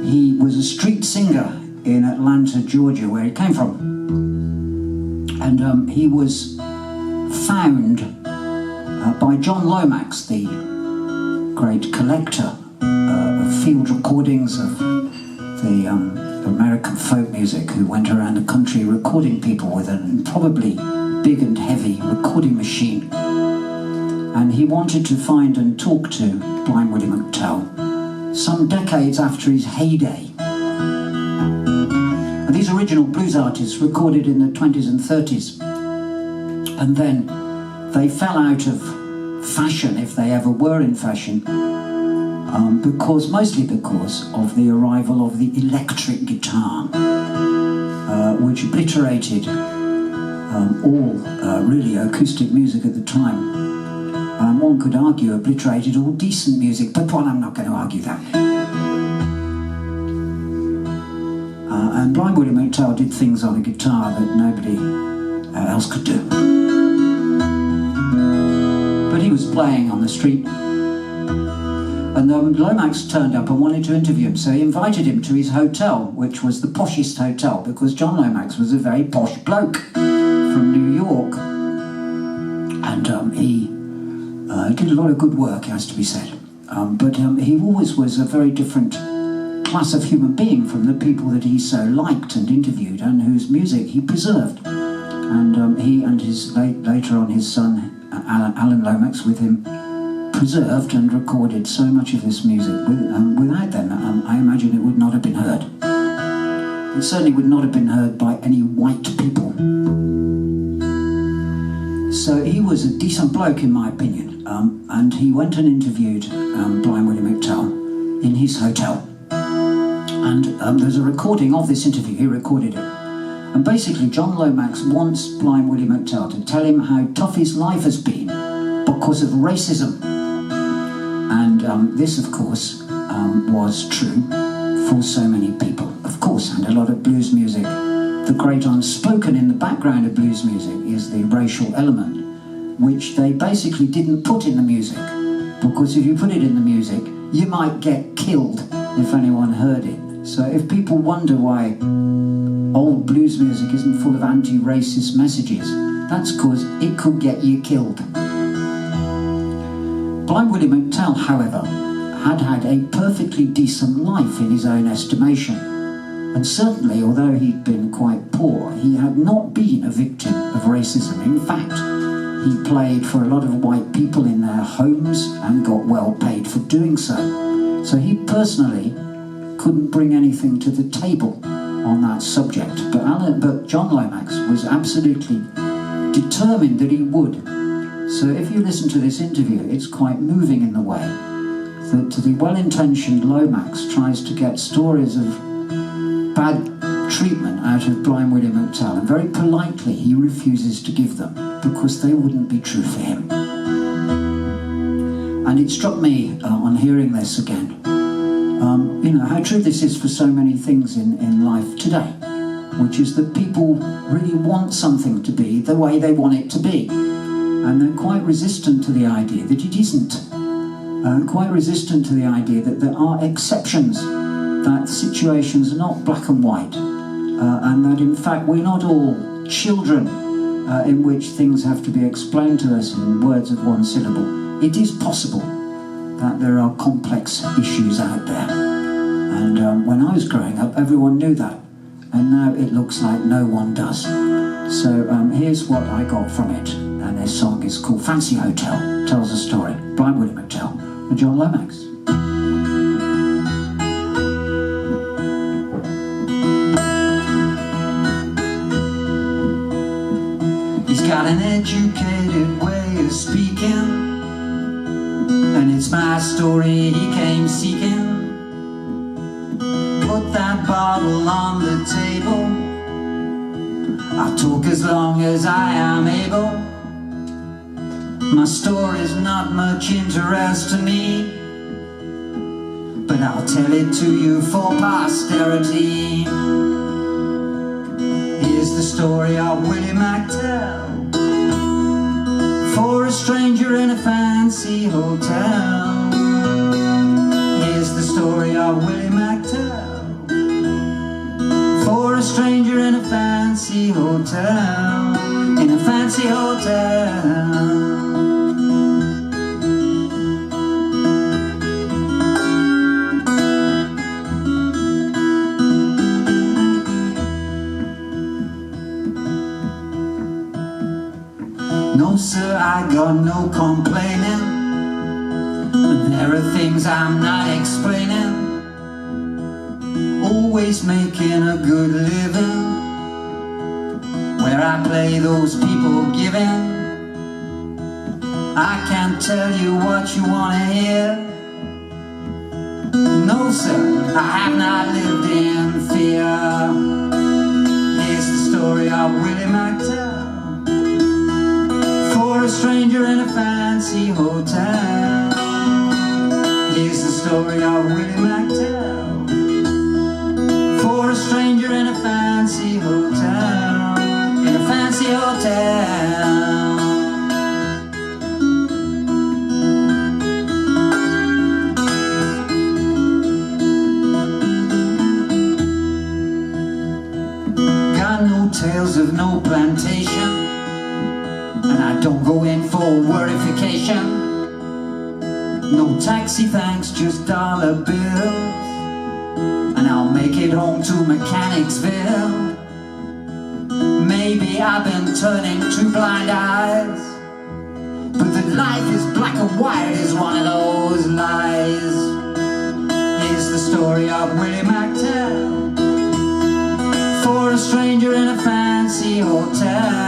He was a street singer in Atlanta, Georgia, where he came from. And he was found by John Lomax, the great collector of field recordings of the American folk music, who went around the country recording people with an probably big and heavy recording machine. And he wanted to find and talk to Blind Willie McTell some decades after his heyday. And these original blues artists recorded in the 20s and 30s. And then they fell out of fashion, if they ever were in fashion, mostly because of the arrival of the electric guitar, which obliterated all really acoustic music at the time. One could argue obliterated all decent music, but I'm not going to argue that. And Blind Willie McTell did things on a guitar that nobody else could do. But he was playing on the street, and Lomax turned up and wanted to interview him, so he invited him to his hotel, which was the poshest hotel, because John Lomax was a very posh bloke from New York. And he did a lot of good work, has to be said. But he always was a very different class of human being from the people that he so liked and interviewed, and whose music he preserved. And he and later on his son, Alan Lomax, with him, preserved and recorded so much of this music. Without them, I imagine it would not have been heard. It certainly would not have been heard by any white people. So he was a decent bloke, in my opinion, and he went and interviewed Blind Willie McTell in his hotel. And there's a recording of this interview. He recorded it. And basically, John Lomax wants Blind Willie McTell to tell him how tough his life has been because of racism. And this, of course, was true for so many people, of course, and a lot of blues music. The great unspoken in the background of blues music is the racial element, which they basically didn't put in the music, because if you put it in the music, you might get killed if anyone heard it. So if people wonder why old blues music isn't full of anti-racist messages, that's because it could get you killed. Blind Willie McTell, however, had had a perfectly decent life in his own estimation. And certainly, although he'd been quite poor, he had not been a victim of racism. In fact, he played for a lot of white people in their homes and got well paid for doing so. So he personally couldn't bring anything to the table on that subject. But John Lomax was absolutely determined that he would. So if you listen to this interview, it's quite moving in the way that the well-intentioned Lomax tries to get stories of bad treatment out of Blind Willie McTell, and very politely he refuses to give them because they wouldn't be true for him. And it struck me on hearing this again, how true this is for so many things in life today, which is that people really want something to be the way they want it to be, and they're quite resistant to the idea that it isn't, quite resistant to the idea that there are exceptions, that situations are not black and white, and that in fact we're not all children in which things have to be explained to us in words of one syllable. It is possible that there are complex issues out there. And when I was growing up, everyone knew that. And now it looks like no one does. So here's what I got from it. And this song is called Fancy Hotel. Tells a story. Blind Willie McTell and John Lomax. He's got an educated way of speaking, and it's my story he came seeking. Put that bottle on the table, I'll talk as long as I am able. My story's not much interest to me, but I'll tell it to you for posterity. Here's the story of Willie McTell, for a stranger in a fancy hotel. Here's the story of Willie McTell, fancy hotel, in a fancy hotel. No sir, I got no complaining, but there are things I'm not explaining. Always making a good living, where I play those people giving. I can't tell you what you wanna hear. No sir, I have not lived in fear. Here's the story of Willie McTell, for a stranger in a fancy hotel. Here's the story of Willie McTell, for a stranger in a fancy hotel, in a fancy hotel. Got no tales of no plantation, and I don't go in for wordification. No taxi thanks, just dollar bills, and I'll make it home to Mechanicsville. Maybe I've been turning two blind eyes, but that life is black and white is one of those lies. Here's the story of Willie McTell, for a stranger in a fancy hotel.